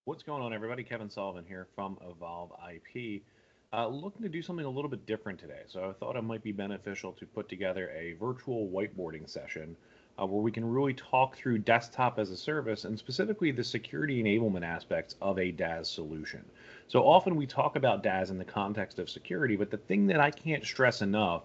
What's going on, everybody? Kevin Sullivan here from Evolve IP. Looking to do something a little bit different today. So I thought it might be beneficial to put together a virtual whiteboarding session where we can really talk through desktop as a service and specifically the security enablement aspects of a DaaS solution. So often we talk about DaaS in the context of security, but the thing that I can't stress enough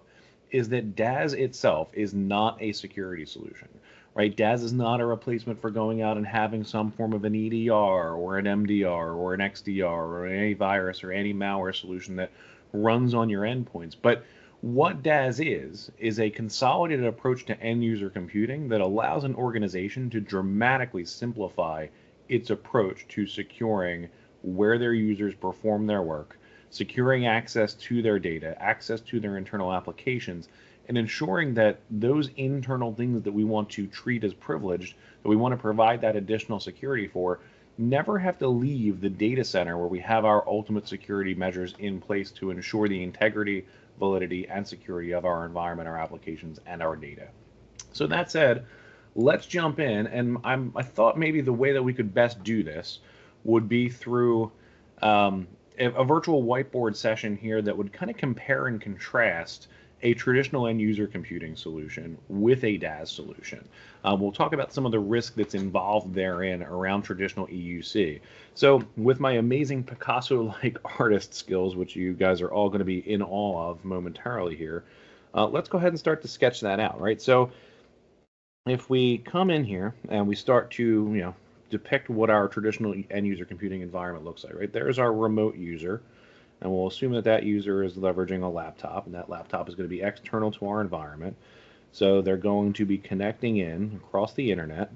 is that DaaS itself is not a security solution, right? DaaS is not a replacement for going out and having some form of an EDR or an MDR or an XDR or an antivirus or anti-malware solution that runs on your endpoints. But what DaaS is a consolidated approach to end user computing that allows an organization to dramatically simplify its approach to securing where their users perform their work, securing access to their data, access to their internal applications, and ensuring that those internal things that we want to treat as privileged, that we want to provide that additional security for, never have to leave the data center where we have our ultimate security measures in place to ensure the integrity, validity, and security of our environment, our applications, and our data. So that said, let's jump in. And I thought maybe the way that we could best do this would be through a virtual whiteboard session here that would kind of compare and contrast a traditional end user computing solution with a DaaS solution. We'll talk about some of the risk that's involved therein around traditional EUC. So with my amazing Picasso-like artist skills, which you guys are all going to be in awe of momentarily here, let's go ahead and start to sketch that out, right? So if we come in here and we start to, depict what our traditional end user computing environment looks like, right? There's our remote user. And we'll assume that that user is leveraging a laptop, and that laptop is going to be external to our environment. So they're going to be connecting in across the internet,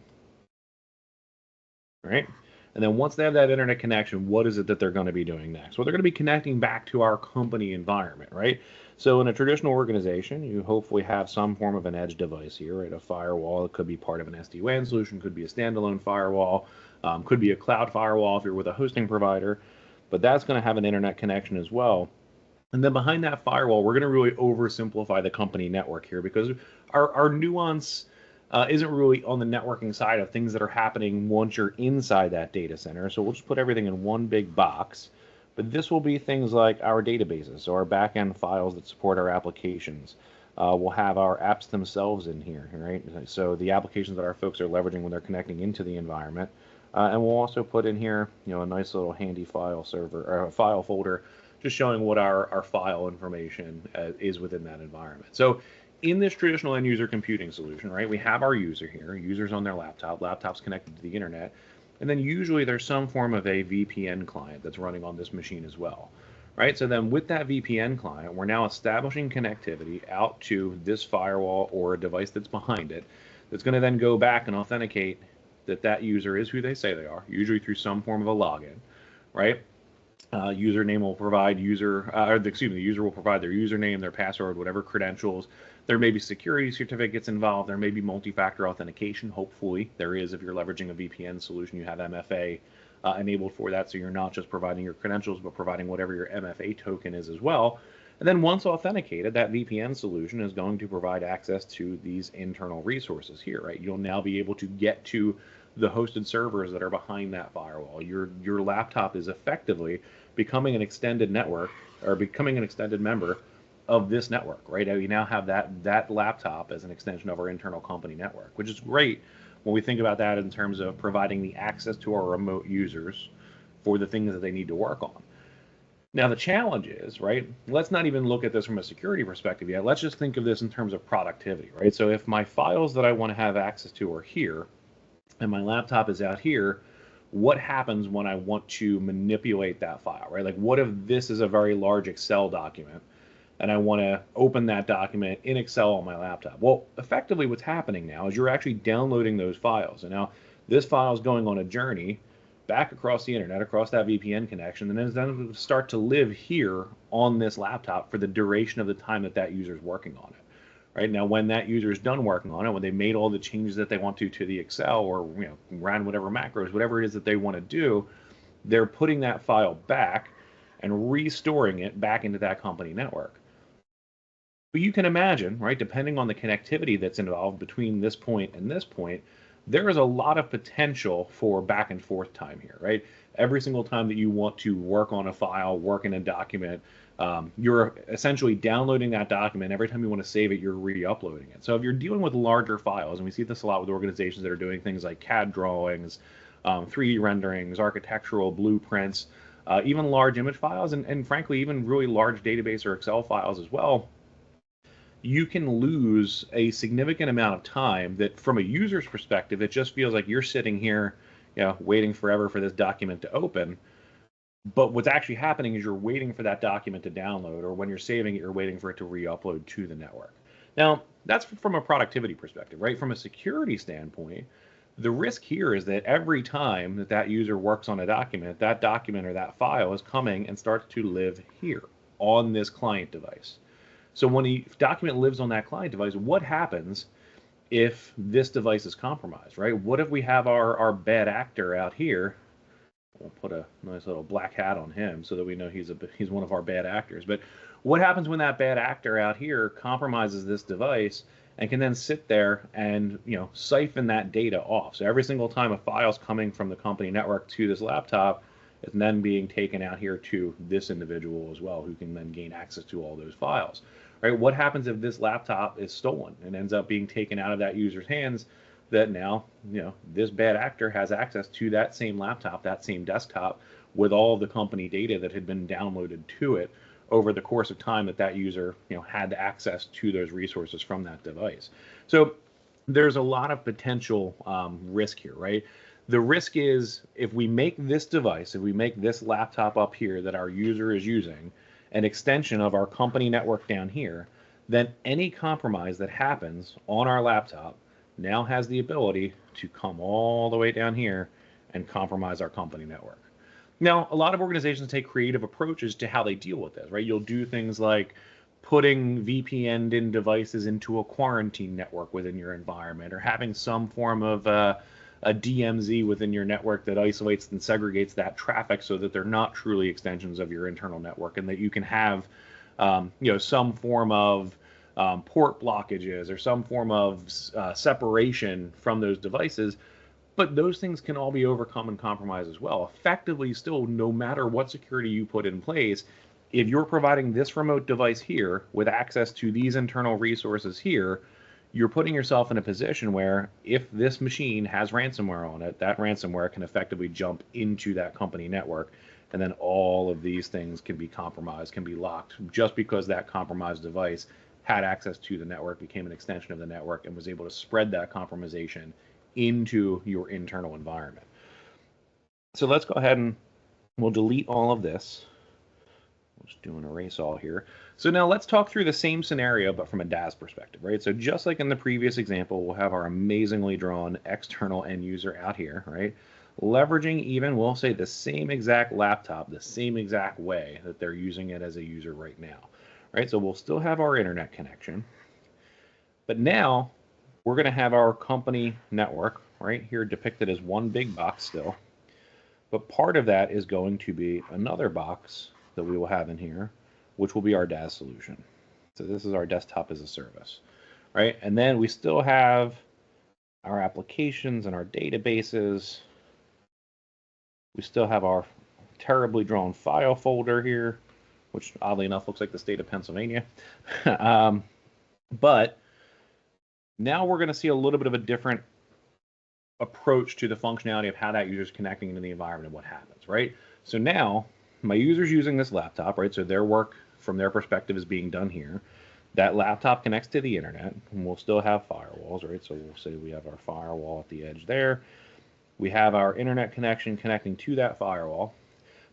right? And then once they have that internet connection, what is it that they're going to be doing next? Well, they're going to be connecting back to our company environment, right? So in a traditional organization, you hopefully have some form of an edge device here, right? A firewall. It could be part of an SD-WAN solution, could be a standalone firewall, could be a cloud firewall if you're with a hosting provider, but that's going to have an internet connection as well. And then behind that firewall, we're going to really oversimplify the company network here because our nuance isn't really on the networking side of things that are happening once you're inside that data center. So we'll just put everything in one big box. But this will be things like our databases, so our backend files that support our applications. We'll have our apps themselves in here, right? So the applications that our folks are leveraging when they're connecting into the environment. And we'll also put in here, a nice little handy file server or a file folder, just showing what our file information is within that environment. So in this traditional end user computing solution, right, we have our user here, users on their laptop's connected to the internet, and then usually there's some form of a VPN client that's running on this machine as well, right? So then with that VPN client, we're now establishing connectivity out to this firewall or a device that's behind it that's going to then go back and authenticate that user is who they say they are, usually through some form of a login, right? Username will provide the user will provide their username, their password, whatever credentials. There may be security certificates involved. There may be multi-factor authentication. Hopefully there is if you're leveraging a VPN solution, you have MFA enabled for that. So you're not just providing your credentials, but providing whatever your MFA token is as well. And then once authenticated, that VPN solution is going to provide access to these internal resources here, right? You'll now be able to get to the hosted servers that are behind that firewall. Your laptop is effectively becoming an extended network or becoming an extended member of this network, right? You now have that laptop as an extension of our internal company network, which is great when we think about that in terms of providing the access to our remote users for the things that they need to work on. Now, the challenge is, right, let's not even look at this from a security perspective yet. Let's just think of this in terms of productivity, right? So if my files that I want to have access to are here and my laptop is out here, what happens when I want to manipulate that file, right? Like, what if this is a very large Excel document and I want to open that document in Excel on my laptop? Well, effectively what's happening now is you're actually downloading those files. And now this file is going on a journey back across the internet, across that VPN connection, and then it's going to start to live here on this laptop for the duration of the time that user is working on it. Right now, when that user is done working on it, when they made all the changes that they want to the Excel or ran whatever macros, whatever it is that they want to do, they're putting that file back and restoring it back into that company network. But you can imagine, right, depending on the connectivity that's involved between this point and this point, there is a lot of potential for back and forth time here, right? Every single time that you want to work on a file, work in a document, you're essentially downloading that document. Every time you want to save it, you're re-uploading it. So if you're dealing with larger files, and we see this a lot with organizations that are doing things like CAD drawings, 3D renderings, architectural blueprints, even large image files, and frankly, even really large database or Excel files as well, you can lose a significant amount of time that from a user's perspective, it just feels like you're sitting here, waiting forever for this document to open. But what's actually happening is you're waiting for that document to download, or when you're saving it, you're waiting for it to re-upload to the network. Now, that's from a productivity perspective, right? From a security standpoint, the risk here is that every time that that user works on a document, that document or that file is coming and starts to live here on this client device. So when a document lives on that client device, what happens if this device is compromised, right? What if we have our bad actor out here? We'll put a nice little black hat on him so that we know he's one of our bad actors. But what happens when that bad actor out here compromises this device and can then sit there and siphon that data off? So every single time a file's coming from the company network to this laptop, it's then being taken out here to this individual as well, who can then gain access to all those files. Right? What happens if this laptop is stolen and ends up being taken out of that user's hands? That now, this bad actor has access to that same laptop, that same desktop, with all of the company data that had been downloaded to it over the course of time that user, had access to those resources from that device. So there's a lot of potential risk here, right? The risk is if we make this device, if we make this laptop up here that our user is using, an extension of our company network down here, then any compromise that happens on our laptop now has the ability to come all the way down here and compromise our company network. Now, a lot of organizations take creative approaches to how they deal with this, right? You'll do things like putting VPN'd in devices into a quarantine network within your environment, or having some form of a DMZ within your network that isolates and segregates that traffic so that they're not truly extensions of your internal network, and that you can have some form of port blockages or some form of separation from those devices. But those things can all be overcome and compromised as well. Effectively, still, no matter what security you put in place, if you're providing this remote device here with access to these internal resources here, you're putting yourself in a position where if this machine has ransomware on it, that ransomware can effectively jump into that company network, and then all of these things can be compromised, can be locked, just because that compromised device had access to the network, became an extension of the network, and was able to spread that compromisation into your internal environment. So let's go ahead and we'll delete all of this. We'll just do an erase all here. So now let's talk through the same scenario, but from a DaaS perspective, right? So just like in the previous example, we'll have our amazingly drawn external end user out here, right? Leveraging even, we'll say, the same exact laptop, the same exact way that they're using it as a user right now, right? So we'll still have our internet connection, but now we're going to have our company network right here depicted as one big box still, but part of that is going to be another box that we will have in here, which will be our DaaS solution. So this is our desktop as a service, right? And then we still have our applications and our databases. We still have our terribly drawn file folder here, which oddly enough looks like the state of Pennsylvania. But now we're going to see a little bit of a different approach to the functionality of how that user is connecting into the environment and what happens, right? So now my user's using this laptop, right? So their work from their perspective is being done here. That laptop connects to the internet, and we'll still have firewalls, right? So we'll say we have our firewall at the edge there. We have our internet connection connecting to that firewall.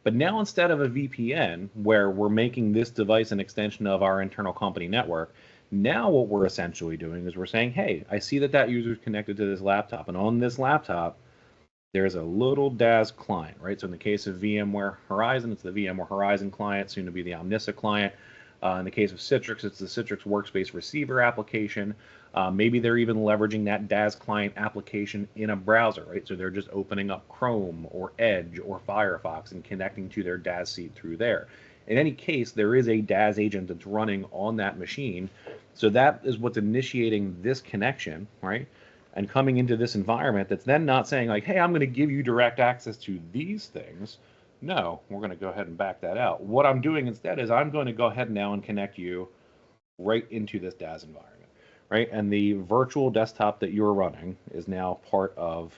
But now instead of a VPN, where we're making this device an extension of our internal company network, now what we're essentially doing is we're saying, hey, I see that user is connected to this laptop, and on this laptop, there's a little DaaS client, right? So in the case of VMware Horizon, it's the VMware Horizon client, soon to be the Omnissa client. In the case of Citrix, it's the Citrix Workspace Receiver application. Maybe they're even leveraging that DaaS client application in a browser, right? So they're just opening up Chrome or Edge or Firefox and connecting to their DaaS seat through there. In any case, there is a DaaS agent that's running on that machine. So that is what's initiating this connection, right? and coming into this environment that's then not saying like, hey, I'm going to give you direct access to these things. No, we're going to go ahead and back that out. What I'm doing instead is I'm going to go ahead now and connect you right into this DaaS environment, right? And the virtual desktop that you're running is now part of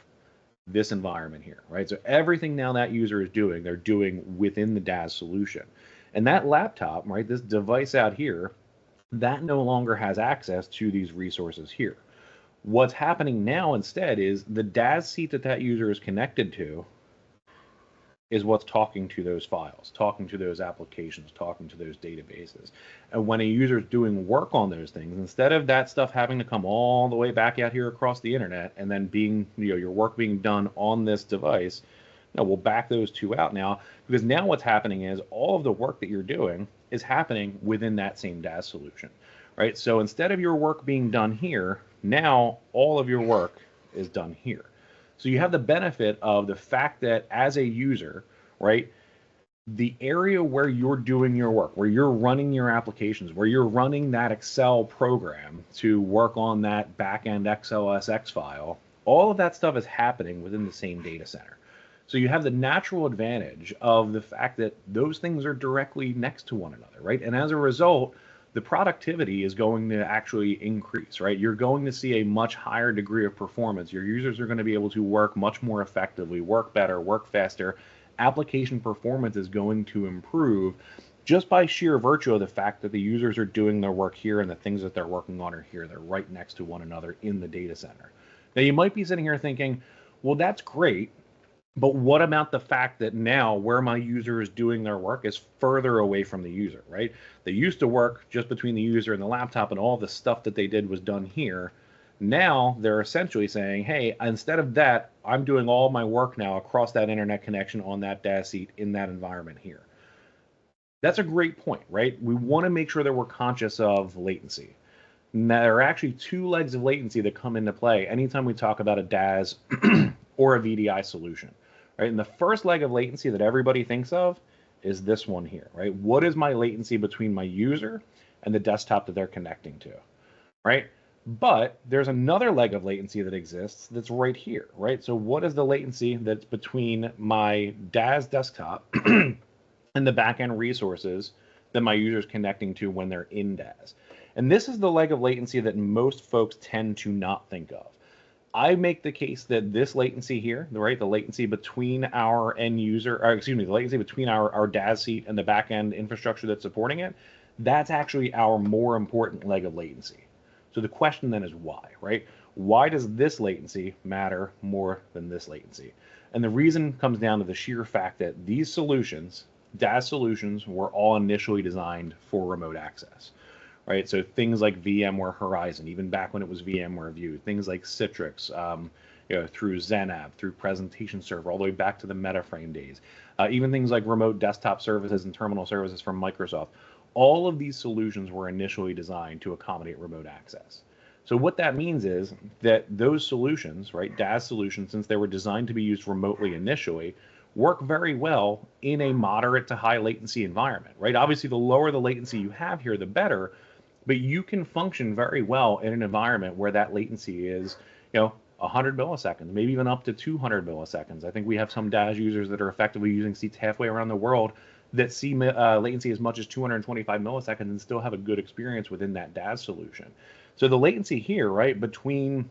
this environment here, right? So everything now that user is doing, they're doing within the DaaS solution. And that laptop, right, this device out here, that no longer has access to these resources here. What's happening now instead is the DaaS seat that that user is connected to is what's talking to those files, talking to those applications, talking to those databases. And when a user is doing work on those things, instead of that stuff having to come all the way back out here across the internet and then being, your work being done on this device, no, we'll back those two out now, because now what's happening is all of the work that you're doing is happening within that same DaaS solution, right? So instead of your work being done here, now all of your work is done here. So you have the benefit of the fact that as a user, right, the area where you're doing your work, where you're running your applications, where you're running that Excel program to work on that backend XLSX file, all of that stuff is happening within the same data center. So you have the natural advantage of the fact that those things are directly next to one another, right? And as a result, the productivity is going to actually increase, right? You're going to see a much higher degree of performance. Your users are going to be able to work much more effectively, work better, work faster. Application performance is going to improve just by sheer virtue of the fact that the users are doing their work here and the things that they're working on are here. They're right next to one another in the data center. Now, you might be sitting here thinking, well, that's great, but what about the fact that now where my user is doing their work is further away from the user, right? They used to work just between the user and the laptop, and all the stuff that they did was done here. Now they're essentially saying, hey, instead of that, I'm doing all my work now across that internet connection on that DaaS seat in that environment here. That's a great point, right? We want to make sure that we're conscious of latency. Now, there are actually two legs of latency that come into play anytime we talk about a DaaS or a VDI solution. Right? And the first leg of latency that everybody thinks of is this one here, right? What is my latency between my user and the desktop that they're connecting to, right? But there's another leg of latency that exists that's right here, right? So what is the latency that's between my DaaS desktop and the backend resources that my user is connecting to when they're in DaaS? And this is the leg of latency that most folks tend to not think of. I make the case that this latency here, right, the latency between our end user, or excuse me, the latency between our DaaS seat and the backend infrastructure that's supporting it, that's actually our more important leg of latency. So the question then is why, right? Why does this latency matter more than this latency? And the reason comes down to the sheer fact that these solutions, DaaS solutions, were all initially designed for remote access. Right, so things like VMware Horizon, even back when it was VMware View, things like Citrix, through XenApp, through Presentation Server, all the way back to the MetaFrame days, even things like remote desktop services and terminal services from Microsoft. All of these solutions were initially designed to accommodate remote access. So what that means is that those solutions, right, DaaS solutions, since they were designed to be used remotely initially, work very well in a moderate to high latency environment, right? Obviously, the lower the latency you have here, the better. But you can function very well in an environment where that latency is, 100 milliseconds, maybe even up to 200 milliseconds. I think we have some DaaS users that are effectively using seats halfway around the world that see latency as much as 225 milliseconds and still have a good experience within that DaaS solution. So the latency here, right, between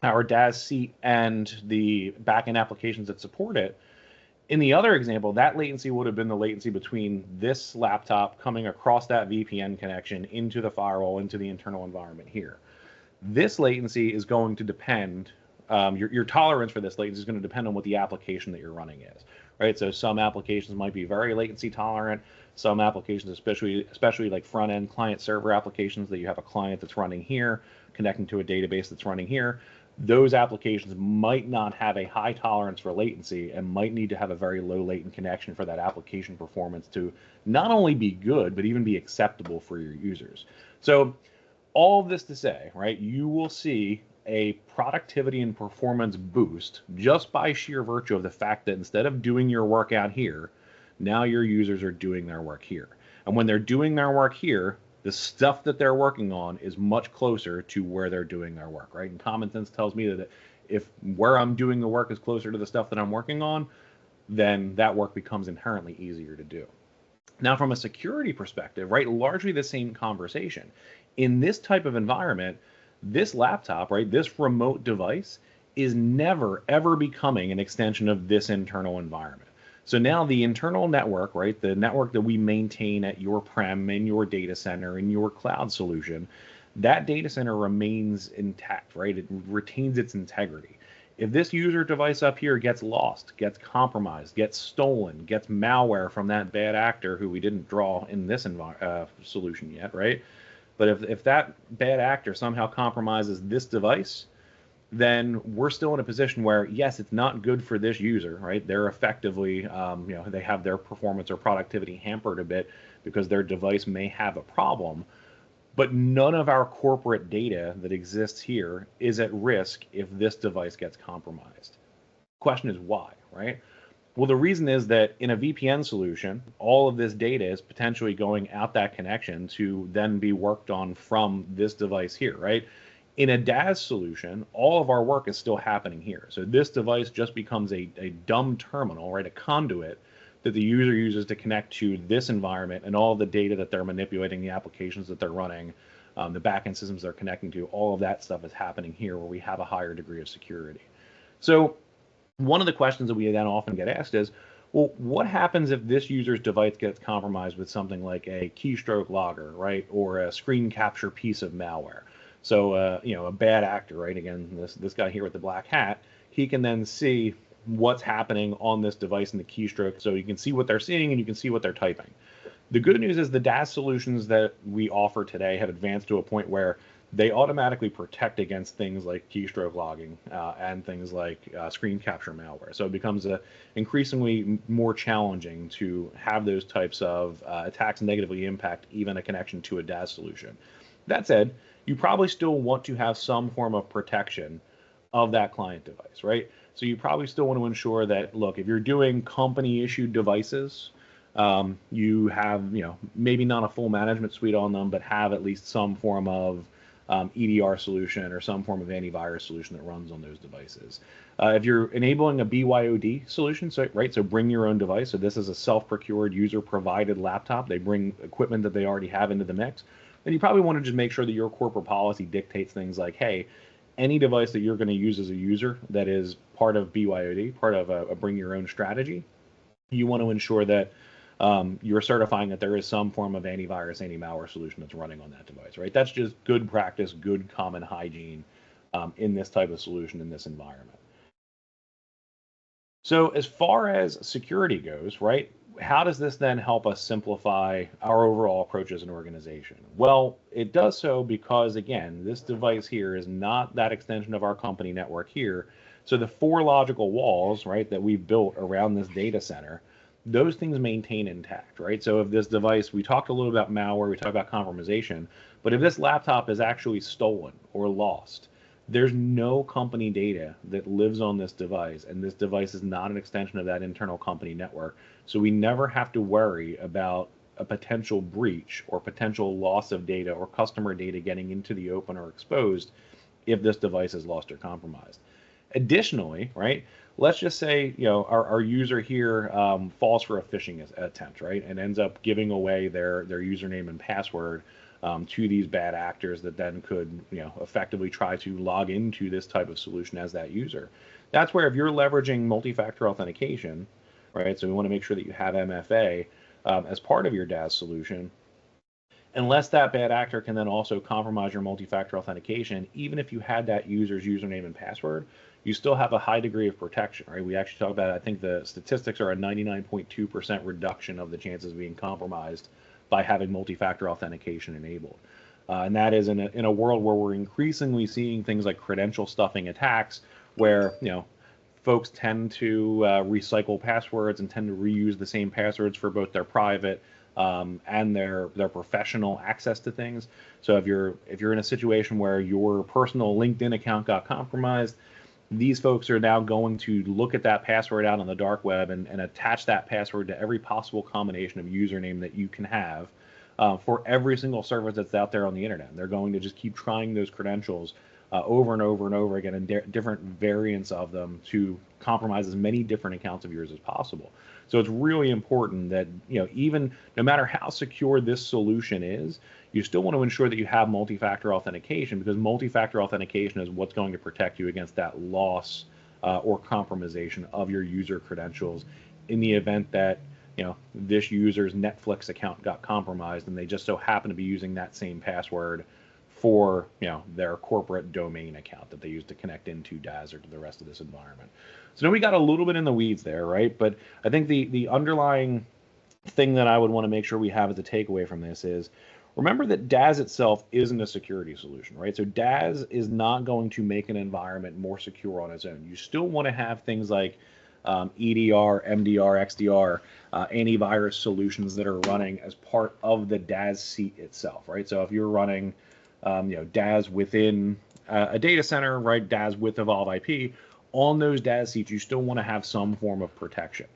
our DaaS seat and the backend applications that support it, in the other example, that latency would have been the latency between this laptop coming across that VPN connection into the firewall, into the internal environment here. This latency is going to depend, your tolerance for this latency is going to depend on what the application that you're running is, right? So some applications might be very latency tolerant. Some applications, especially like front-end client-server applications that you have a client that's running here, connecting to a database that's running here, those applications might not have a high tolerance for latency and might need to have a very low latent connection for that application performance to not only be good, but even be acceptable for your users. So all of this to say, right, you will see a productivity and performance boost just by sheer virtue of the fact that instead of doing your work out here, now your users are doing their work here. And when they're doing their work here, the stuff that they're working on is much closer to where they're doing their work, right? And common sense tells me that if where I'm doing the work is closer to the stuff that I'm working on, then that work becomes inherently easier to do. Now, from a security perspective, right, largely the same conversation. In this type of environment, this laptop, right, this remote device is never, ever becoming an extension of this internal environment. So now the internal network, right, the network that we maintain at your prem, in your data center, in your cloud solution, that data center remains intact, right? It retains its integrity. If this user device up here gets lost, gets compromised, gets stolen, gets malware from that bad actor who we didn't draw in this solution yet, right? But if that bad actor somehow compromises this device, then we're still in a position where, yes, it's not good for this user, right? They're effectively, they have their performance or productivity hampered a bit because their device may have a problem. But none of our corporate data that exists here is at risk if this device gets compromised. Question is why, right? Well, the reason is that in a VPN solution, all of this data is potentially going out that connection to then be worked on from this device here, right? In a DaaS solution, all of our work is still happening here. So this device just becomes a dumb terminal, right? A conduit that the user uses to connect to this environment and all the data that they're manipulating, the applications that they're running, the backend systems they're connecting to, all of that stuff is happening here where we have a higher degree of security. So one of the questions that we then often get asked is, well, what happens if this user's device gets compromised with something like a keystroke logger, right, or a screen capture piece of malware? So, a bad actor, right? Again, this guy here with the black hat, he can then see what's happening on this device in the keystroke, so you can see what they're seeing and you can see what they're typing. The good news is the DaaS solutions that we offer today have advanced to a point where they automatically protect against things like keystroke logging and things like screen capture malware. So it becomes increasingly more challenging to have those types of attacks negatively impact even a connection to a DaaS solution. That said, you probably still want to have some form of protection of that client device, right? So you probably still want to ensure that, look, if you're doing company issued devices, you have, maybe not a full management suite on them, but have at least some form of EDR solution or some form of antivirus solution that runs on those devices. If you're enabling a BYOD solution, so bring your own device. So this is a self-procured user-provided laptop. They bring equipment that they already have into the mix. Then you probably want to just make sure that your corporate policy dictates things like, hey, any device that you're going to use as a user that is part of BYOD, part of a bring your own strategy, you want to ensure that you're certifying that there is some form of antivirus, anti-malware solution that's running on that device, right? That's just good practice, good common hygiene in this type of solution in this environment. So as far as security goes, right, how does this then help us simplify our overall approach as an organization? Well, it does so because, again, this device here is not that extension of our company network here. So the four logical walls, right, that we've built around this data center, those things maintain intact, right? So if this device, we talked a little about malware, we talked about compromisation, but if this laptop is actually stolen or lost, there's no company data that lives on this device, and this device is not an extension of that internal company network. So we never have to worry about a potential breach or potential loss of data or customer data getting into the open or exposed if this device is lost or compromised. Additionally, right, let's just say, our user here falls for a phishing attempt, right, and ends up giving away their username and password to these bad actors that then could, effectively try to log into this type of solution as that user. That's where if you're leveraging multi-factor authentication, right, so we want to make sure that you have MFA as part of your DaaS solution, unless that bad actor can then also compromise your multi-factor authentication, even if you had that user's username and password, you still have a high degree of protection, right? We actually talk about, I think the statistics are a 99.2% reduction of the chances of being compromised by having multi-factor authentication enabled. And that is in a world where we're increasingly seeing things like credential stuffing attacks where, folks tend to recycle passwords and tend to reuse the same passwords for both their private and their professional access to things. So if you're in a situation where your personal LinkedIn account got compromised, these folks are now going to look at that password out on the dark web and attach that password to every possible combination of username that you can have for every single service that's out there on the internet. They're going to just keep trying those credentials over and over and over again, and different variants of them to compromise as many different accounts of yours as possible. So it's really important that, even no matter how secure this solution is, you still want to ensure that you have multi-factor authentication, because multi-factor authentication is what's going to protect you against that loss or compromisation of your user credentials in the event that this user's Netflix account got compromised and they just so happen to be using that same password for their corporate domain account that they use to connect into DaaS or to the rest of this environment. So now we got a little bit in the weeds there, right? But I think the underlying thing that I would want to make sure we have as a takeaway from this is, remember that DaaS itself isn't a security solution, right? So DaaS is not going to make an environment more secure on its own. You still want to have things like EDR, MDR, XDR, antivirus solutions that are running as part of the DaaS seat itself, right? So if you're running DaaS within a data center, right? DaaS with Evolve IP, on those DaaS seats, you still want to have some form of protection.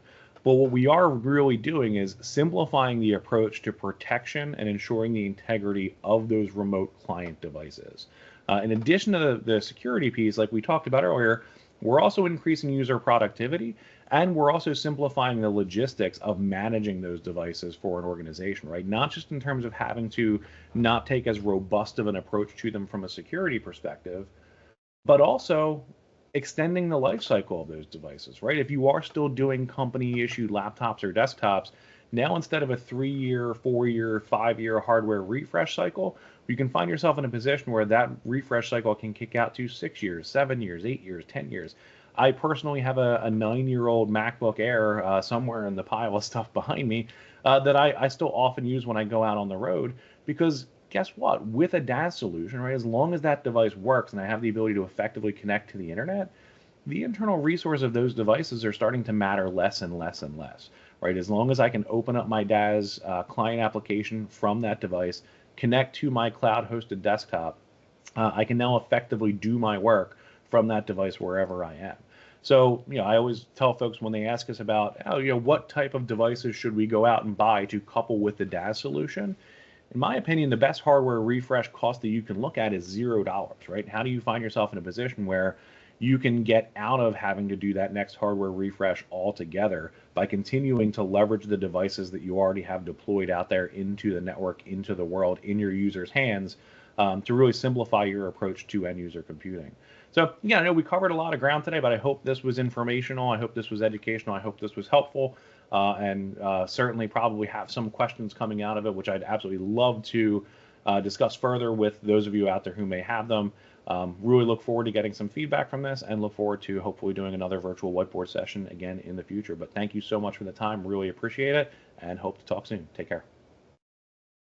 But what we are really doing is simplifying the approach to protection and ensuring the integrity of those remote client devices. In addition to the security piece, like we talked about earlier, we're also increasing user productivity, and we're also simplifying the logistics of managing those devices for an organization, right? Not just in terms of having to not take as robust of an approach to them from a security perspective, but also extending the life cycle of those devices, right? If you are still doing company-issued laptops or desktops, now instead of a 3-year, 4-year, 5-year hardware refresh cycle, you can find yourself in a position where that refresh cycle can kick out to 6 years, 7 years, 8 years, 10 years. I personally have a 9-year-old MacBook Air somewhere in the pile of stuff behind me that I still often use when I go out on the road, because guess what? With a DaaS solution, right, as long as that device works and I have the ability to effectively connect to the internet, the internal resource of those devices are starting to matter less and less and less, right? As long as I can open up my DaaS client application from that device, connect to my cloud-hosted desktop, I can now effectively do my work from that device wherever I am. So, I always tell folks when they ask us about, what type of devices should we go out and buy to couple with the DaaS solution? In my opinion, the best hardware refresh cost that you can look at is $0, right? How do you find yourself in a position where you can get out of having to do that next hardware refresh altogether by continuing to leverage the devices that you already have deployed out there into the network, into the world, in your users' hands, to really simplify your approach to end user computing? So, I know we covered a lot of ground today, but I hope this was informational. I hope this was educational. I hope this was helpful. And certainly probably have some questions coming out of it, which I'd absolutely love to discuss further with those of you out there who may have them. Really look forward to getting some feedback from this, and look forward to hopefully doing another virtual whiteboard session again in the future. But thank you so much for the time. Really appreciate it, and hope to talk soon. Take care.